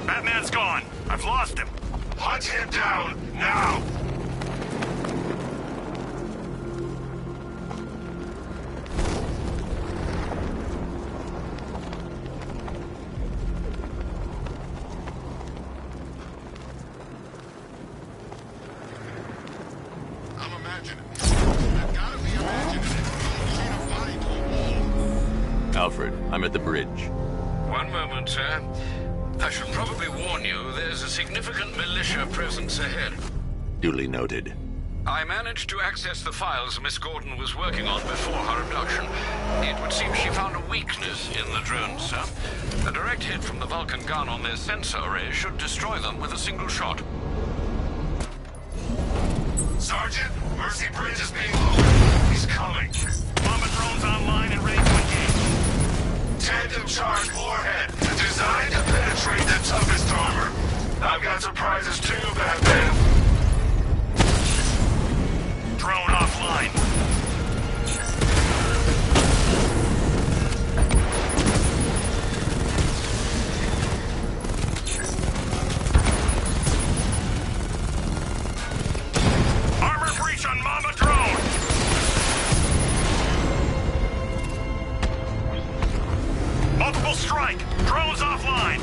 Batman's gone. I've lost him. Hunt him down, now! Alfred, I'm at the bridge. One moment, sir. I should probably warn you, there's a significant militia presence ahead. Duly noted. I managed to access the files Miss Gordon was working on before her abduction. It would seem she found a weakness in the drones, sir. A direct hit from the Vulcan gun on their sensor array should destroy them with a single shot. Sergeant, Mercy Bridge is being lowered. He's coming. Bomber drones online and ready to engage. Tandem charge warhead, designed to penetrate the toughest armor. I've got surprises too, Batman. Drone offline. Armor breach on Mama drone. Multiple strike. Drones offline.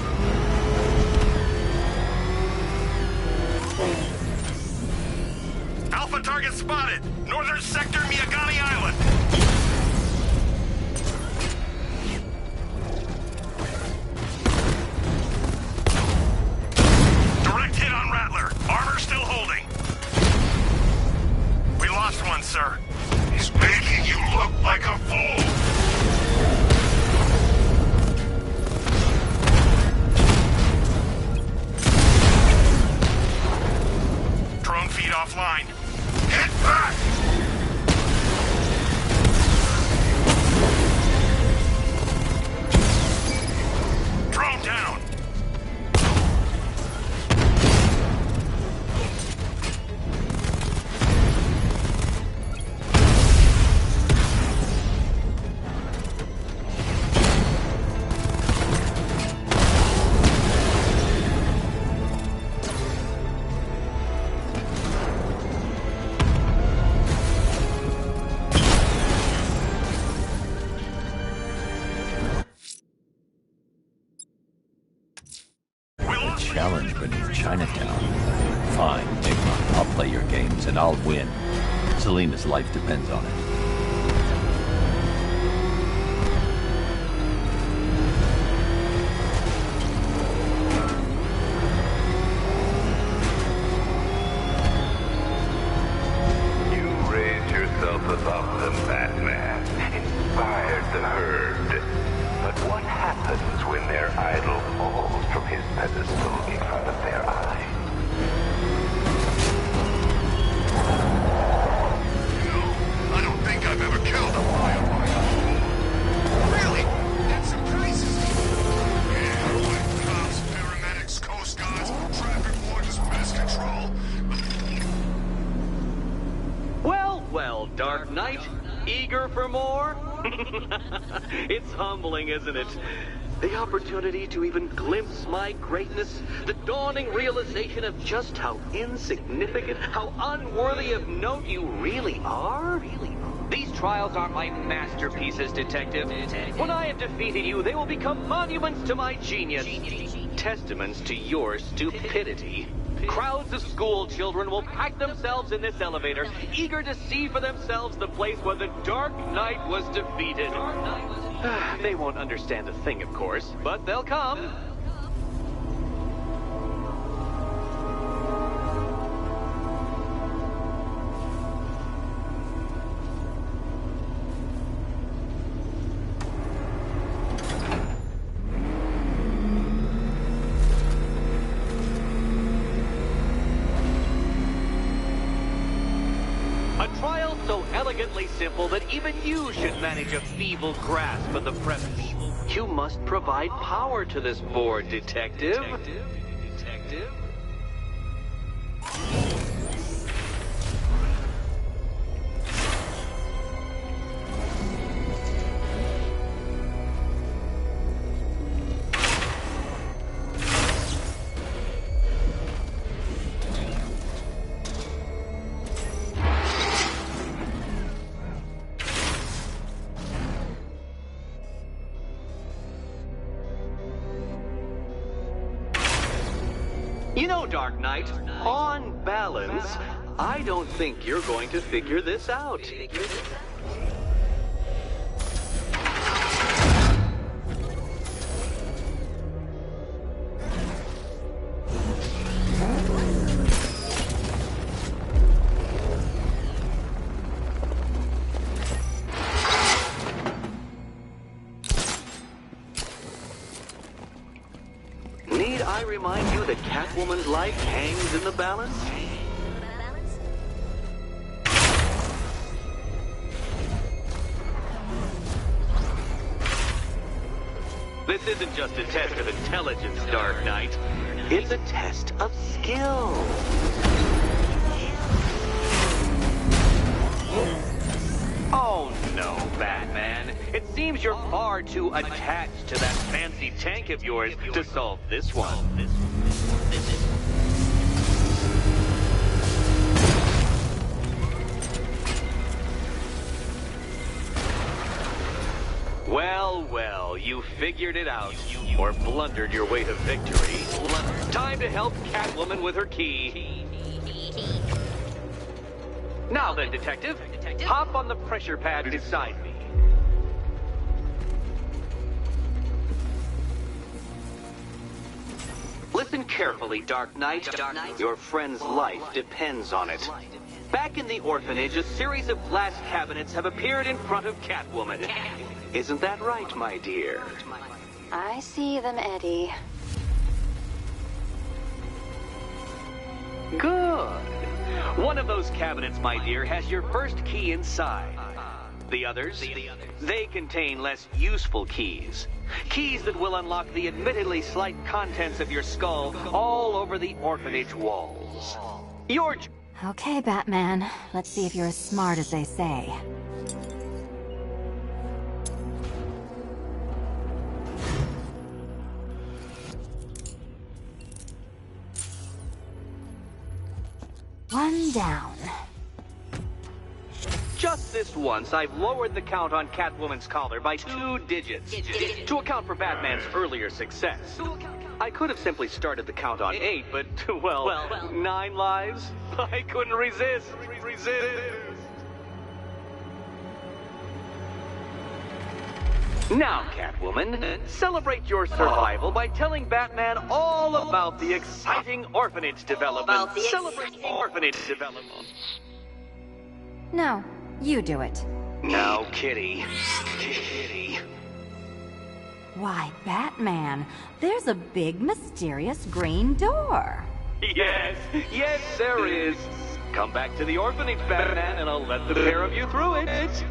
Alpha target spotted. Northern sector, Miyagani Island. Direct hit on Rattler. Armor still holding. We lost one, sir. He's making you look like a fool. Drone feed offline. Get back! Drone down. Challenge beneath Chinatown. Fine, Enigma. I'll play your games and I'll win. Selena's life depends on it. You raised yourself above them, Batman. Inspired the herd. But what happens when their idol falls from his pedestal in front of their eyes? I don't think I've ever killed a firefighters. Really? That surprises me. Yeah, like cops, paramedics, coast guards, traffic wardens, pest control. Well, Dark Knight, eager for more? It's humbling, isn't it? The opportunity to even glimpse my greatness, the dawning realization of just how insignificant, how unworthy of note you really are. These trials are my masterpieces, Detective. When I have defeated you, they will become monuments to my genius, testaments to your stupidity. Crowds of school children will pack themselves in this elevator, eager to see for themselves the place where the Dark Knight was defeated. They won't understand a thing, of course, but they'll come. A trial so elegantly simple that even you should manage a feeble grasp of the premise. You must provide power to this board, Detective. You know, Dark Knight, on balance, I don't think you're going to figure this out. remind you that Catwoman's life hangs in the balance? This isn't just a test of intelligence, Dark Knight. It's a test of skill. Oh no, Batman. It seems you're far too attached to that fancy tank of yours to solve this one. Well, you figured it out. Or blundered your way to victory. Time to help Catwoman with her key. Now then, Detective, hop on the pressure pad beside me. Listen carefully, Dark Knight. Your friend's life depends on it. Back in the orphanage, a series of glass cabinets have appeared in front of Catwoman. Isn't that right, my dear? I see them, Eddie. Good. One of those cabinets, my dear, has your first key inside. The others, they contain less useful keys. Keys that will unlock the admittedly slight contents of your skull all over the orphanage walls. Okay, Batman. Let's see if you're as smart as they say. One down. Just this once, I've lowered the count on Catwoman's collar by 2 digits to account for Batman's earlier success. I could have simply started the count on 8, but, well, 9 lives? I couldn't resist. Now, Catwoman, celebrate your survival by telling Batman all about the exciting orphanage development. Celebrate orphanage development. No, you do it. Now, Kitty. Why, Batman, there's a big, mysterious green door. Yes, there is. Come back to the orphanage, Batman, and I'll let the pair of you through it.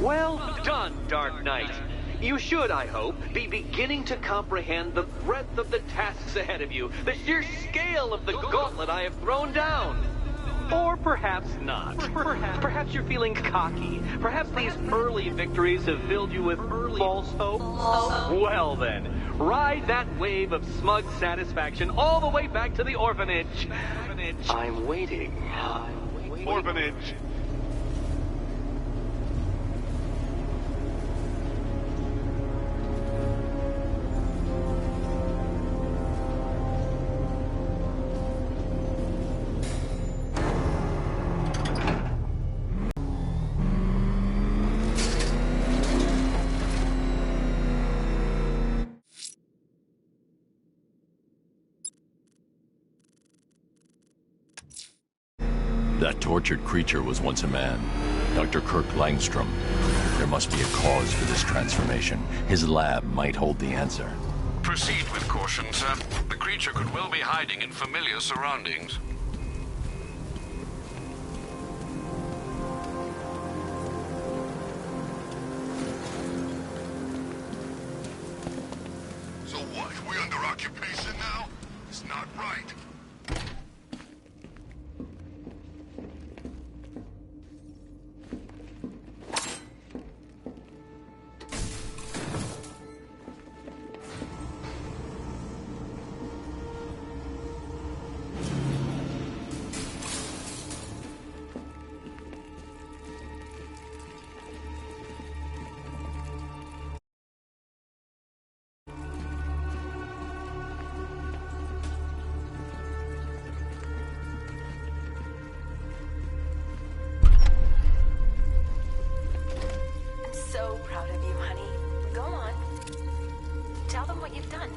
Well done, Dark Knight. You should, I hope, be beginning to comprehend the breadth of the tasks ahead of you, the sheer scale of the gauntlet I have thrown down. Or perhaps not. Perhaps you're feeling cocky. Perhaps these early victories have filled you with false hope. Well then, ride that wave of smug satisfaction all the way back to the orphanage. I'm waiting. Orphanage. That tortured creature was once a man. Dr. Kirk Langstrom. There must be a cause for this transformation. His lab might hold the answer. Proceed with caution, sir. The creature could well be hiding in familiar surroundings. So what? We under occupation now? It's not right. you've done.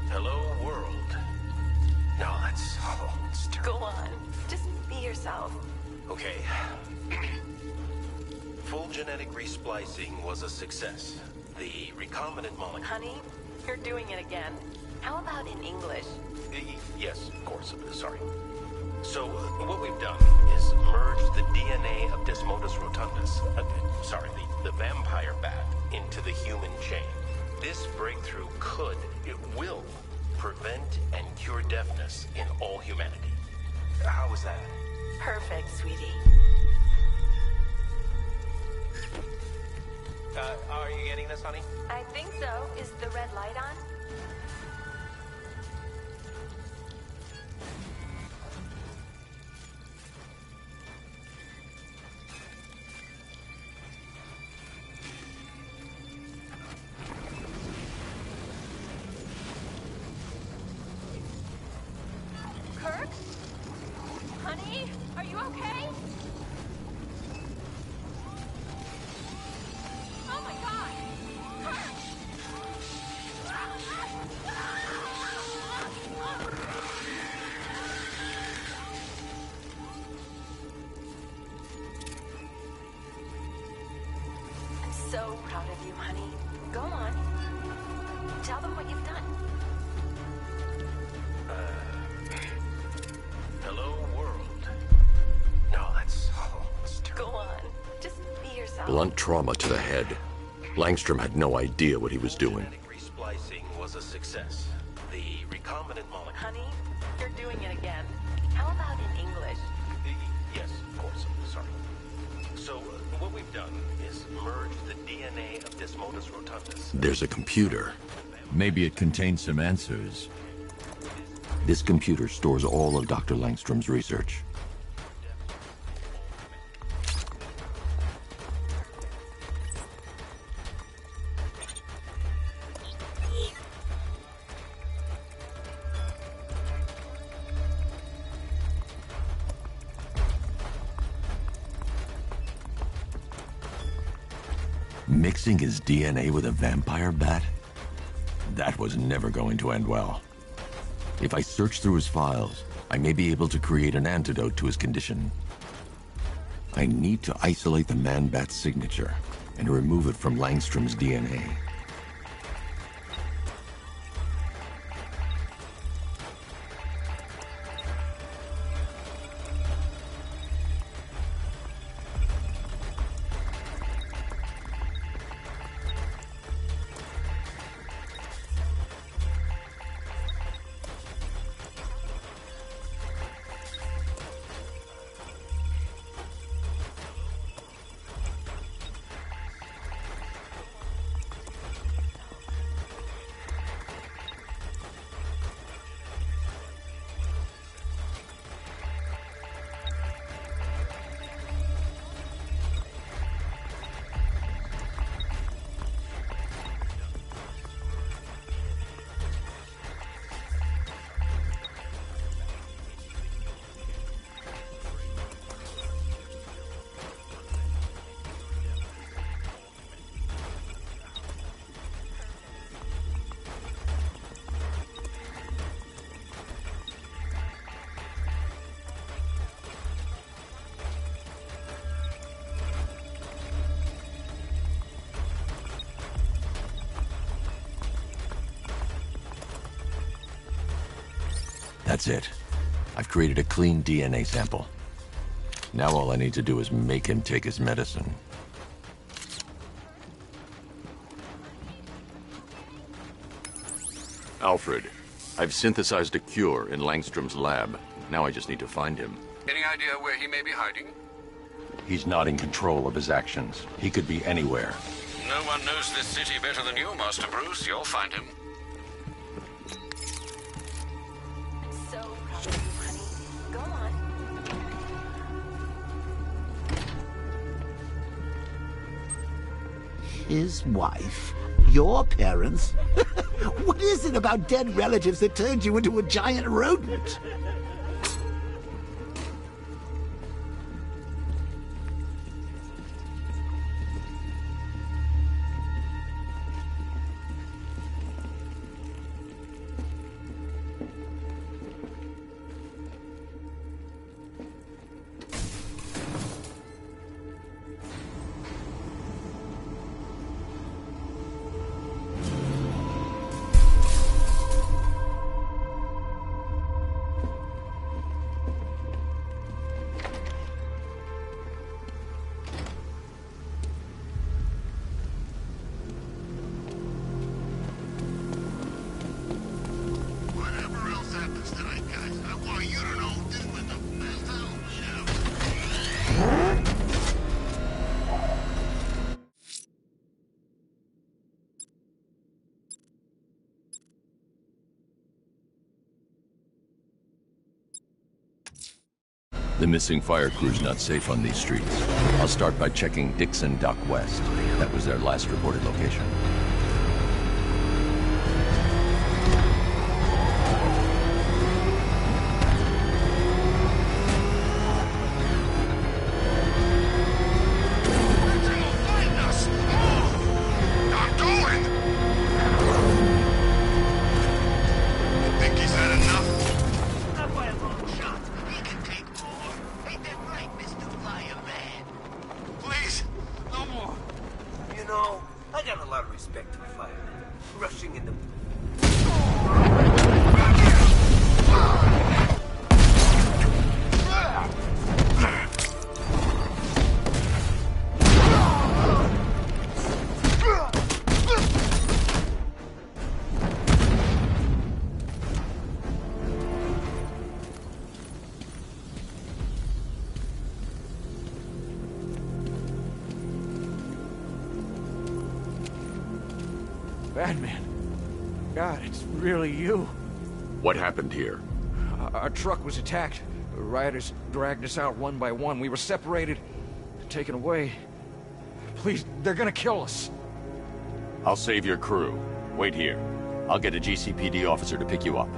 Hello, world. No, that's Go on. Just be yourself. Okay. Full genetic resplicing was a success. The recombinant molecule... Honey, you're doing it again. How about in English? Yes, of course. Sorry. So, what we've done is merged the DNA of Desmodus rotundus, the vampire bat, into the human chain. This breakthrough it will, prevent and cure deafness in all humanity. How is that? Perfect, sweetie. Are you getting this, honey? I think so. Is the red light on? Kirk? Honey? Are you okay? Oh my god! Kirk! I'm so proud of you, honey. Go on. Tell them what you've done. Hello, world. No, that's Go on. Just be yourself. Blunt trauma to the head. Langstrom had no idea what he was doing. resplicing was a success. The recombinant molecule... Honey, you're doing it again. How about in English? Yes, of course. Sorry. So, what we've done is merged the DNA of Desmodus rotundus. There's a computer. Maybe it contains some answers. This computer stores all of Dr. Langstrom's research. Mixing his DNA with a vampire bat? That was never going to end well. If I search through his files, I may be able to create an antidote to his condition. I need to isolate the man-bat's signature and remove it from Langstrom's DNA. That's it. I've created a clean DNA sample. Now all I need to do is make him take his medicine. Alfred, I've synthesized a cure in Langstrom's lab. Now I just need to find him. Any idea where he may be hiding? He's not in control of his actions. He could be anywhere. No one knows this city better than you, Master Bruce. You'll find him. So proud of you, honey. Go on. His wife? Your parents? What is it about dead relatives that turned you into a giant rodent? The missing fire crew's not safe on these streets. I'll start by checking Dixon Dock West. That was their last reported location. Batman. God, it's really you. What happened here? Our truck was attacked. The rioters dragged us out one by one. We were separated, taken away. Please, they're gonna kill us. I'll save your crew. Wait here. I'll get a GCPD officer to pick you up.